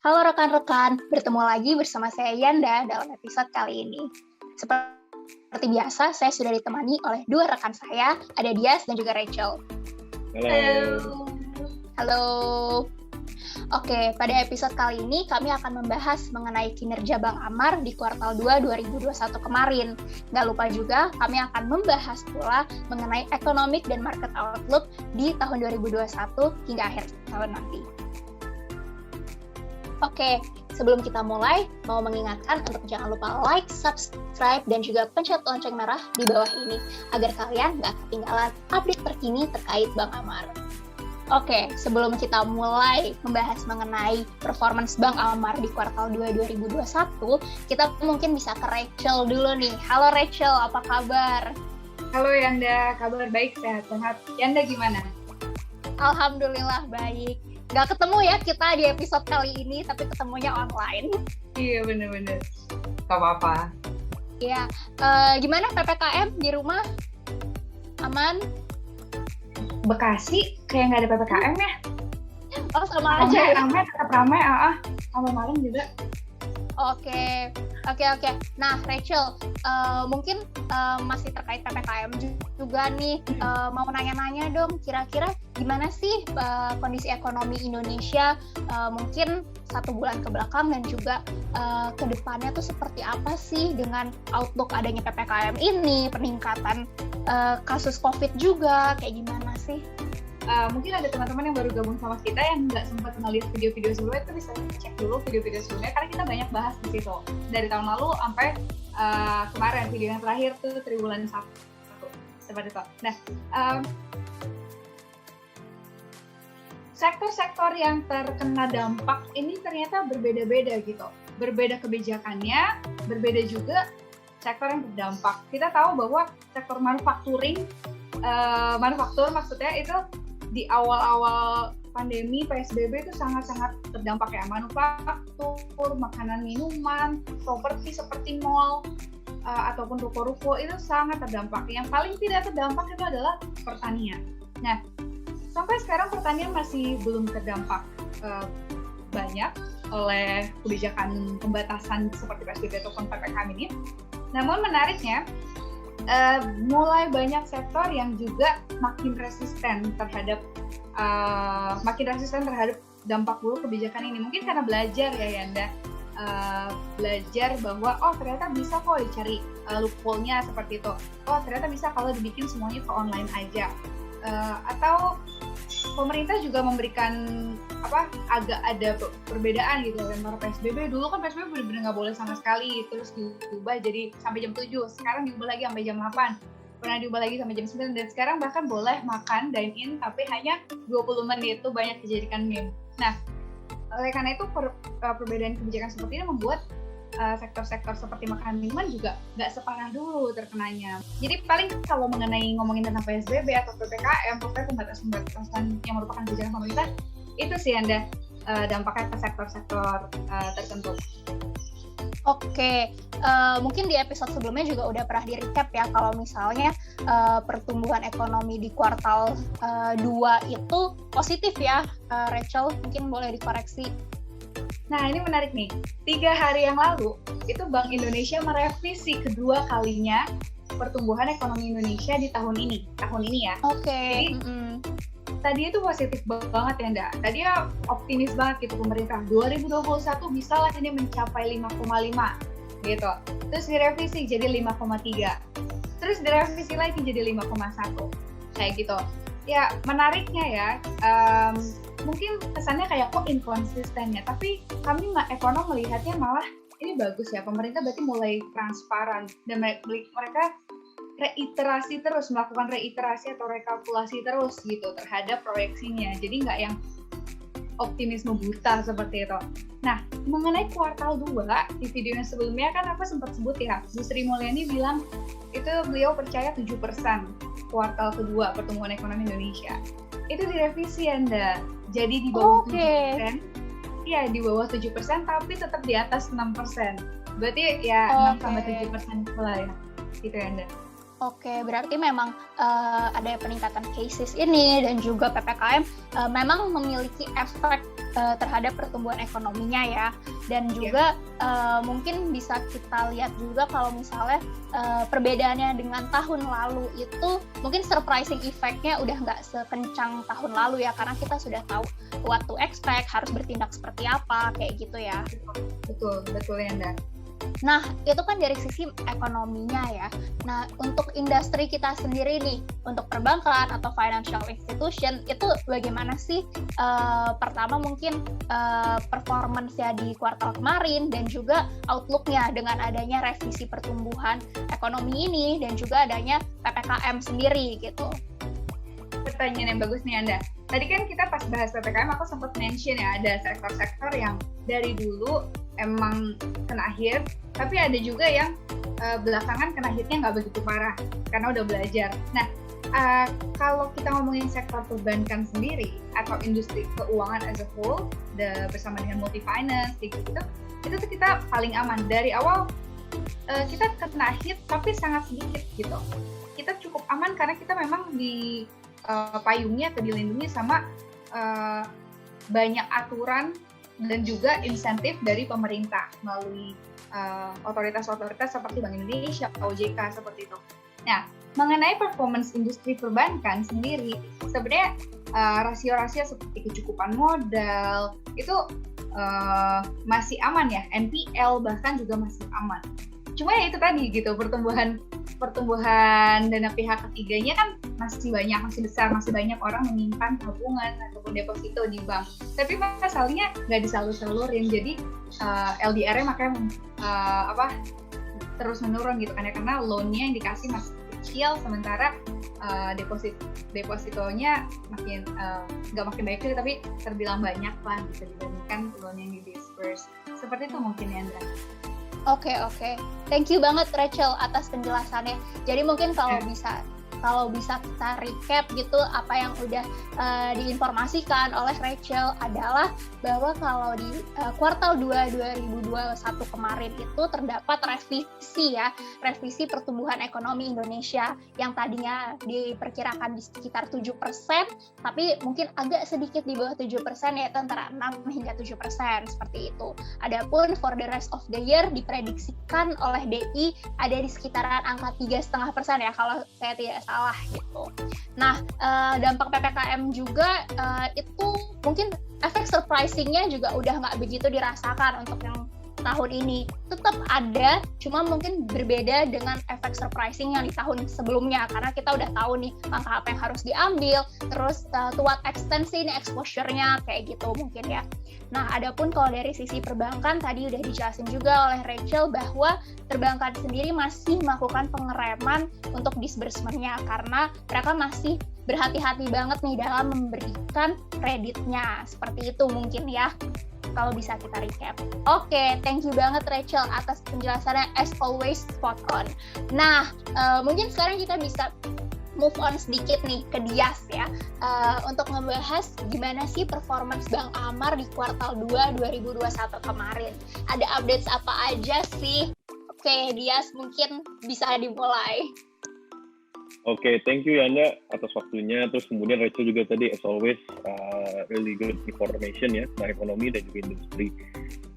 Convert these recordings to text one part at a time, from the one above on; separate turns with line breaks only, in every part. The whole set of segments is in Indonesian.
Halo rekan-rekan, bertemu lagi bersama saya Yanda dalam episode kali ini. Seperti biasa, saya sudah ditemani oleh dua rekan saya, ada Dias dan juga Rachel.
Halo.
Halo. Oke, pada episode kali ini kami akan membahas mengenai kinerja Bank Amar di kuartal 2 2021 kemarin. Nggak lupa juga, kami akan membahas pula mengenai economic dan market outlook di tahun 2021 hingga akhir tahun nanti. Oke, sebelum kita mulai, mau mengingatkan untuk jangan lupa like, subscribe, dan juga pencet lonceng merah di bawah ini, agar kalian nggak ketinggalan update terkini terkait Bank Amar. Oke, sebelum kita mulai membahas mengenai performance Bank Amar di kuartal 2 2021, kita mungkin bisa ke Rachel dulu nih. Halo Rachel, apa kabar?
Halo Yanda, kabar baik, sehat-sehat. Yanda gimana?
Alhamdulillah baik. Gak ketemu ya kita di episode kali ini, tapi ketemunya online.
Iya, bener-bener. Gak apa-apa.
Iya, gimana PPKM di rumah? Aman?
Bekasi kayak nggak ada PPKM ya?
Oh, sama aja ya?
Ramai, tetap ramai, sampai malam juga.
Oke. Nah, Rachel, mungkin masih terkait PPKM juga nih, mau nanya-nanya dong, kira-kira gimana sih kondisi ekonomi Indonesia mungkin 1 bulan ke belakang dan juga ke depannya tuh seperti apa sih dengan outlook adanya PPKM ini, peningkatan kasus COVID juga, kayak gimana sih?
Mungkin ada teman-teman yang baru gabung sama kita yang nggak sempat ngeliat video-video sebelumnya, itu bisa cek dulu video-video sebelumnya karena kita banyak bahas di situ dari tahun lalu sampai kemarin video yang terakhir tuh triwulan 1 seperti itu. Nah, sektor-sektor yang terkena dampak ini ternyata berbeda-beda gitu, berbeda kebijakannya, berbeda juga sektor yang terdampak. Kita tahu bahwa sektor manufaktur maksudnya itu di awal-awal pandemi PSBB itu sangat-sangat terdampak ya, manufaktur, makanan minuman, properti seperti mall ataupun ruko-ruko itu sangat terdampak. Yang paling tidak terdampak itu adalah pertanian. Nah, sampai sekarang pertanian masih belum terdampak banyak oleh kebijakan pembatasan seperti PSBB ataupun PPKM ini. Namun menariknya, mulai banyak sektor yang juga makin resisten terhadap dampak buruk kebijakan ini. Mungkin karena belajar ya Yanda, belajar bahwa ternyata bisa kok dicari loophole-nya seperti itu. Ternyata bisa kalau dibikin semuanya ke online aja. Atau pemerintah juga memberikan agak ada perbedaan gitu antara PSBB. Dulu kan PSBB benar-benar nggak boleh sama sekali, terus diubah jadi sampai jam 7, sekarang diubah lagi sampai jam 8, pernah diubah lagi sampai jam 9, dan sekarang bahkan boleh makan dine in tapi hanya 20 menit, itu banyak dijadikan meme. Nah, oleh karena itu perbedaan kebijakan seperti ini membuat sektor-sektor seperti makanan minuman juga nggak separah dulu terkenanya. Jadi paling kalau ngomongin tentang PSBB atau PPKM, pokoknya pembatasan yang merupakan kebijakan pemerintah, itu sih Anda dampaknya ke sektor-sektor tertentu.
Oke, mungkin di episode sebelumnya juga udah pernah di-recap ya kalau misalnya pertumbuhan ekonomi di kuartal 2 itu positif ya, Rachel, mungkin boleh dikoreksi.
Nah, ini menarik nih. 3 hari yang lalu, itu Bank Indonesia merevisi kedua kalinya pertumbuhan ekonomi Indonesia di tahun ini ya.
Oke.
Tadi itu positif banget ya, Nda. Tadi ya optimis banget gitu pemerintah. 2021 bisa lah ini mencapai 5,5 gitu. Terus direvisi jadi 5,3. Terus direvisi lagi jadi 5,1. Kayak gitu. Ya, menariknya ya, mungkin kesannya kayak kok inkonsisten ya, tapi kami ekonom melihatnya malah ini bagus ya, pemerintah berarti mulai transparan dan mereka melakukan reiterasi atau rekalkulasi terus gitu terhadap proyeksinya, jadi nggak yang optimisme buta seperti itu. Nah, mengenai kuartal 2, di video yang sebelumnya kan aku sempat sebut ya, Bu Sri Mulyani bilang itu beliau percaya 7% kuartal kedua pertumbuhan ekonomi Indonesia. Itu direvisi Anda, jadi di bawah 7%. Iya, di bawah 7% tapi tetap di atas 6%. Berarti ya 6-7% pula ya. Gitu ya Anda.
Oke, berarti memang ada peningkatan cases ini dan juga PPKM memang memiliki efek terhadap pertumbuhan ekonominya ya. Dan juga mungkin bisa kita lihat juga kalau misalnya perbedaannya dengan tahun lalu itu mungkin surprising effect-nya udah nggak sekencang tahun lalu ya, karena kita sudah tahu what to expect, harus bertindak seperti apa, kayak gitu ya.
Betul Yanda.
Nah, itu kan dari sisi ekonominya ya. Nah, untuk industri kita sendiri nih, untuk perbankan atau financial institution, itu bagaimana sih? Pertama mungkin performance-nya di kuartal kemarin dan juga outlook-nya dengan adanya revisi pertumbuhan ekonomi ini dan juga adanya PPKM sendiri gitu.
Pertanyaan yang bagus nih Anda. Tadi kan kita pas bahas PPKM aku sempat mention ya, ada sektor-sektor yang dari dulu emang kena hit, tapi ada juga yang belakangan kena hitnya nggak begitu parah karena udah belajar. Nah, kalau kita ngomongin sektor perbankan sendiri atau industri keuangan as a whole, bersama dengan multi-finance, itu tuh kita paling aman. Dari awal kita kena hit tapi sangat sedikit gitu. Kita cukup aman karena kita memang di payungnya atau dilindungi sama banyak aturan dan juga insentif dari pemerintah melalui otoritas-otoritas seperti Bank Indonesia, OJK, seperti itu. Nah, mengenai performance industri perbankan sendiri, sebenarnya rasio-rasio seperti kecukupan modal itu masih aman ya, NPL bahkan juga masih aman. Cuma ya itu tadi gitu, pertumbuhan dana pihak ketiganya kan masih banyak, masih besar, masih banyak orang menyimpan tabungan ataupun deposito di bank. Tapi masalahnya nggak disalur-salurin, jadi LDR-nya makanya terus menurun gitu kan ya, karena loan-nya yang dikasih masih kecil, sementara depositonya makin nggak makin baik juga, tapi terbilang banyak lah bisa dibandingkan loan yang di-disperse. Seperti itu mungkin ya, Andra.
Oke. Thank you banget Rachel atas penjelasannya. Jadi mungkin kalau bisa kita recap gitu apa yang udah diinformasikan oleh Rachel adalah bahwa kalau di kuartal 2 2021 kemarin itu terdapat revisi pertumbuhan ekonomi Indonesia yang tadinya diperkirakan di sekitar 7%, tapi mungkin agak sedikit di bawah 7%, yaitu antara 6 hingga 7% seperti itu. Adapun for the rest of the year diprediksikan oleh BI ada di sekitaran angka 3,5% ya kalau saya tidak salah gitu. Nah, dampak PPKM juga itu mungkin efek surprising-nya juga udah nggak begitu dirasakan untuk yang tahun ini. Tetap ada, cuma mungkin berbeda dengan efek surprising yang di tahun sebelumnya, karena kita udah tahu nih langkah apa yang harus diambil, terus to what extent sih ini exposure-nya, kayak gitu mungkin ya. Nah, adapun kalau dari sisi perbankan, tadi udah dijelasin juga oleh Rachel bahwa perbankan sendiri masih melakukan pengereman untuk disbursement-nya, karena mereka masih berhati-hati banget nih dalam memberikan kreditnya. Seperti itu mungkin ya, kalau bisa kita recap. Oke, thank you banget Rachel atas penjelasannya, as always spot on. Nah, mungkin sekarang kita bisa move on sedikit nih ke Dias ya, untuk ngebahas gimana sih performance Bank Amar di kuartal 2 2021 kemarin. Ada updates apa aja sih? Oke, Dias mungkin bisa dimulai.
Oke, thank you Yanda atas waktunya. Terus kemudian Rachel juga tadi as always really good information ya tentang ekonomi dan juga industri.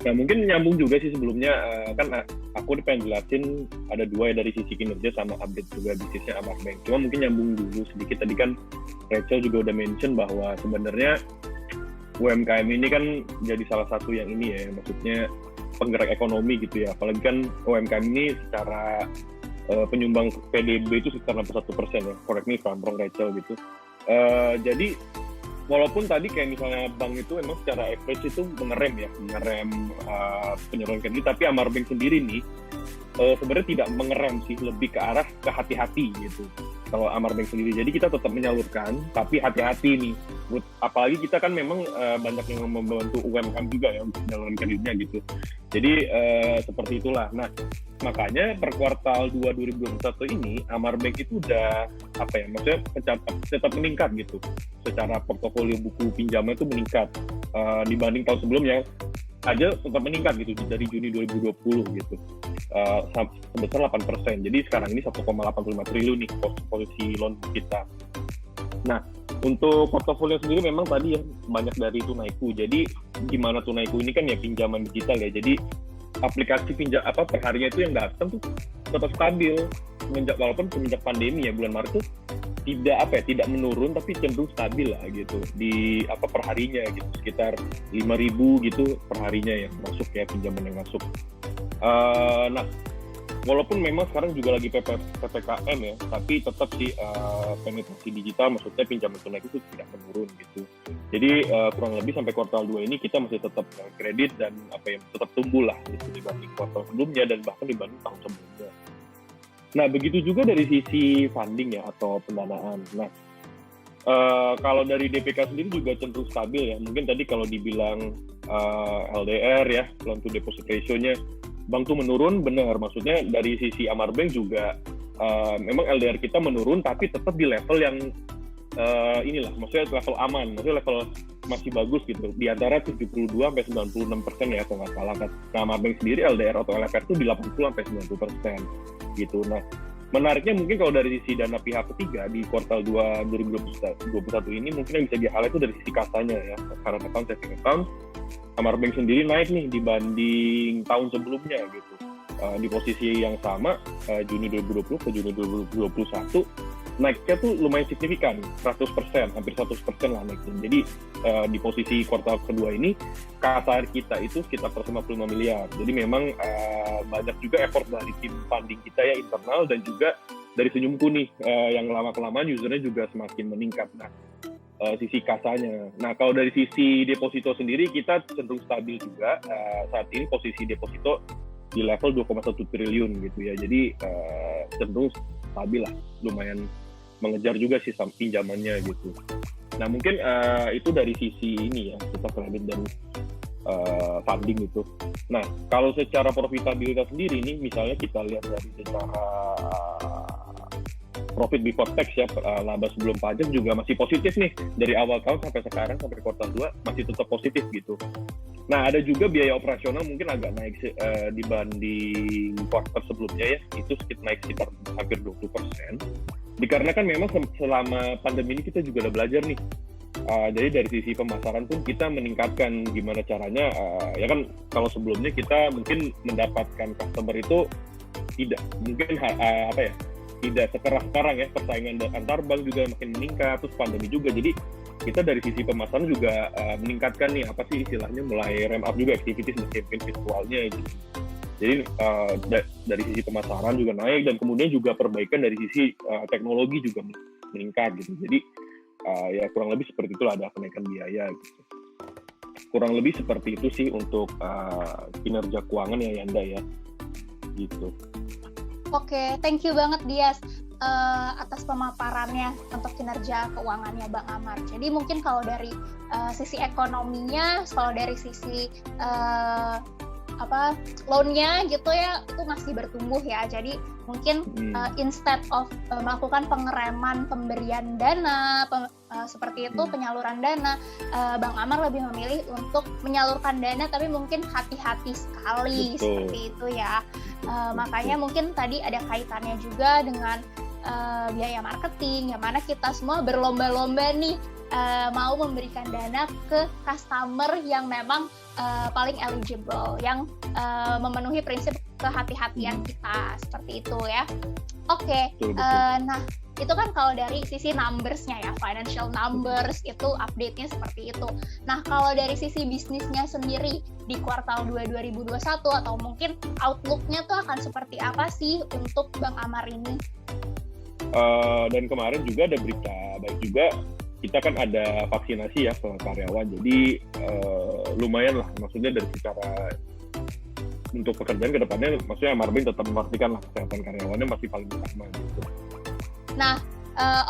Nah mungkin nyambung juga sih sebelumnya, kan aku pengen jelasin ada dua ya dari sisi kinerja sama update juga bisnisnya Amar Bank. Cuma mungkin nyambung dulu sedikit, tadi kan Rachel juga udah mention bahwa sebenarnya UMKM ini kan jadi salah satu yang ini ya, maksudnya penggerak ekonomi gitu ya. Apalagi kan UMKM ini secara penyumbang PDB itu sekitar 61% ya, correct me if I'm wrong Rachel gitu. Jadi walaupun tadi kayak misalnya bank itu emang secara average itu mengerem penyaluran kredit, tapi Amar Bank sendiri nih sebenarnya tidak mengerem sih, lebih ke arah ke hati-hati gitu kalau Amar Bank sendiri. Jadi kita tetap menyalurkan tapi hati-hati nih, apalagi kita kan memang banyak yang membantu UMKM juga ya untuk menyalurkan kreditnya gitu. Jadi seperti itulah. Nah makanya per kuartal 2 2021 ini Amar Bank itu udah maksudnya tetap meningkat gitu, secara portofolio buku pinjaman itu meningkat dibanding tahun sebelumnya. aja tetap meningkat gitu dari Juni 2020 gitu, sebesar 8%. Jadi sekarang ini 1,85 triliun nih posisi loan kita. Nah, untuk portofolio sendiri memang tadi ya banyak dari Tunaiku. Jadi gimana Tunaiku ini kan ya pinjaman digital ya. Jadi aplikasi perharinya itu yang datang tuh tetap stabil walaupun semenjak pandemi ya bulan Maret tuh tidak menurun tapi cenderung stabil lah gitu di perharinya gitu, sekitar 5.000 gitu perharinya yang masuk ya, pinjaman yang masuk. Nah, walaupun memang sekarang juga lagi PPKM ya, tapi tetap sih penetrasi digital, maksudnya pinjaman tunai itu tidak menurun gitu. Jadi kurang lebih sampai kuartal 2 ini kita masih tetap kredit dan tetap tumbuh lah gitu dibanding kuartal sebelumnya dan bahkan dibanding tahun sebelumnya. Nah, begitu juga dari sisi funding ya atau pendanaan. Nah, kalau dari DPK sendiri juga cenderung stabil ya. Mungkin tadi kalau dibilang LDR ya, loan to deposit ratio-nya, bank tuh menurun, benar. Maksudnya dari sisi Amarbank juga memang LDR kita menurun, tapi tetap di level yang maksudnya level aman, maksudnya level masih bagus gitu. Di antara 72-96% ya kalau nggak salah kan. Nah, Amarbank sendiri LDR atau LFR tuh di 80-90% gitu. Nah, menariknya mungkin kalau dari sisi dana pihak ketiga di kuartal 2 2021 ini mungkin yang bisa di-highlight itu dari sisi kasanya ya, current account, saving account. Amarbank sendiri naik nih dibanding tahun sebelumnya gitu. Di posisi yang sama, Juni 2020 ke Juni 2021, naiknya tuh lumayan signifikan, 100%, hampir 100% lah naiknya. Jadi di posisi kuartal kedua ini, KSR kita itu sekitar 155 miliar. Jadi memang banyak juga effort dari tim funding kita ya, internal, dan juga dari Senyumku nih, yang lama-kelamaan usernya juga semakin meningkat. Nah, sisi kasanya. Nah, kalau dari sisi deposito sendiri, kita cenderung stabil juga. Saat ini posisi deposito di level 2,1 triliun gitu ya. Jadi cenderung stabil lah, lumayan mengejar juga sih pinjamannya gitu. Nah, mungkin itu dari sisi ini ya, kita kredit dan funding itu. Nah, kalau secara profitabilitas sendiri nih, misalnya kita lihat dari secara profit before tax ya, laba sebelum pajak juga masih positif nih. Dari awal tahun sampai sekarang, sampai kuartal 2, masih tetap positif gitu. Nah, ada juga biaya operasional mungkin agak naik dibanding kuartal sebelumnya ya, itu naik sekitar hampir 20%. Dikarenakan memang selama pandemi ini kita juga udah belajar nih. Jadi dari sisi pemasaran pun kita meningkatkan gimana caranya. Ya kan kalau sebelumnya kita mungkin mendapatkan customer itu tidak sekeras sekarang ya, persaingan antar bank juga makin meningkat, terus pandemi juga. Jadi kita dari sisi pemasaran juga meningkatkan nih istilahnya mulai ramp up juga activities dan campaign virtualnya gitu. Jadi dari sisi pemasaran juga naik, dan kemudian juga perbaikan dari sisi teknologi juga meningkat gitu. Jadi ya kurang lebih seperti itulah, ada kenaikan biaya gitu. Kurang lebih seperti itu sih untuk kinerja keuangan ya Yanda ya gitu.
Oke, thank you banget Dias atas pemaparannya untuk kinerja keuangannya Bang Amar. Jadi mungkin kalau dari sisi ekonominya, kalau dari sisi loan-nya gitu ya, itu masih bertumbuh ya. Jadi mungkin instead of melakukan pengereman pemberian dana seperti itu, penyaluran dana, Bang Amar lebih memilih untuk menyalurkan dana tapi mungkin hati-hati sekali. Betul. Seperti itu ya. Makanya mungkin tadi ada kaitannya juga dengan biaya marketing, yang mana kita semua berlomba-lomba nih mau memberikan dana ke customer yang memang paling eligible, yang memenuhi prinsip kehati-hatian kita, seperti itu ya. Oke. Nah itu kan kalau dari sisi numbers-nya ya, financial numbers itu update-nya seperti itu. Nah kalau dari sisi bisnisnya sendiri di kuartal 2 2021 atau mungkin outlook-nya tuh akan seperti apa sih untuk Bang Amar ini?
Dan kemarin juga ada berita baik juga, kita kan ada vaksinasi ya ke karyawan, jadi lumayan lah, maksudnya dari secara untuk pekerjaan ke depannya, maksudnya Amarbank tetap memastikan lah kesehatan karyawannya masih paling utama gitu.
Nah,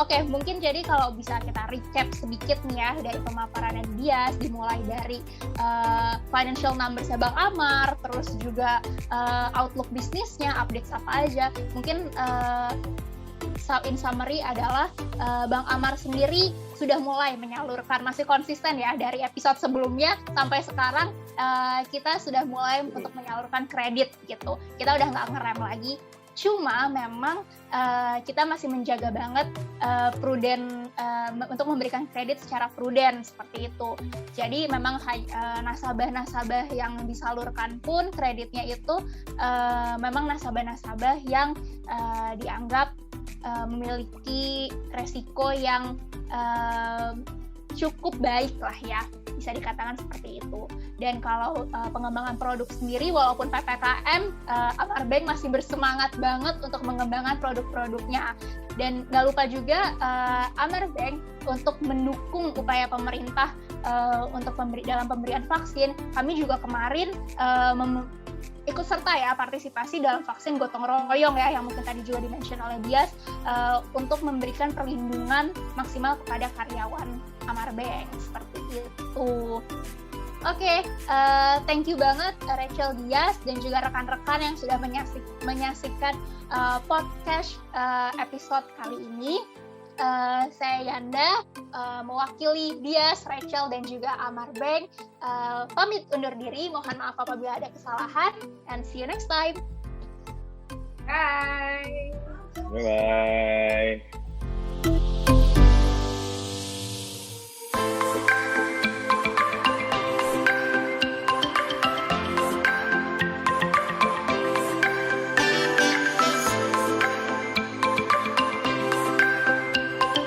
oke, mungkin jadi kalau bisa kita recap sedikit nih ya dari pemaparannya Dias, dimulai dari financial numbers-nya Bang Amar, terus juga outlook bisnisnya, updates apa aja. Mungkin in summary adalah Bang Amar sendiri sudah mulai menyalurkan, masih konsisten ya dari episode sebelumnya sampai sekarang kita sudah mulai untuk menyalurkan kredit gitu. Kita udah nggak ngerem lagi. Cuma memang kita masih menjaga banget prudent untuk memberikan kredit secara prudent seperti itu. Jadi memang nasabah-nasabah yang disalurkan pun kreditnya itu memang nasabah-nasabah yang dianggap memiliki resiko yang cukup baik lah ya, bisa dikatakan seperti itu. Dan kalau pengembangan produk sendiri, walaupun PPKM, Amar Bank masih bersemangat banget untuk mengembangkan produk-produknya. Dan nggak lupa juga Amar Bank untuk mendukung upaya pemerintah untuk dalam pemberian vaksin. Kami juga kemarin ikut serta ya partisipasi dalam vaksin gotong royong ya, yang mungkin tadi juga di-mention oleh Dias, untuk memberikan perlindungan maksimal kepada karyawan Amar Bank seperti itu. Oke, thank you banget Rachel, Dias, dan juga rekan-rekan yang sudah menyaksikan podcast episode kali ini. Saya Yanda, mewakili Dias, Rachel, dan juga Amar Bank, pamit undur diri. Mohon maaf apabila ada kesalahan, and see you next time.
Bye.
Bye-bye.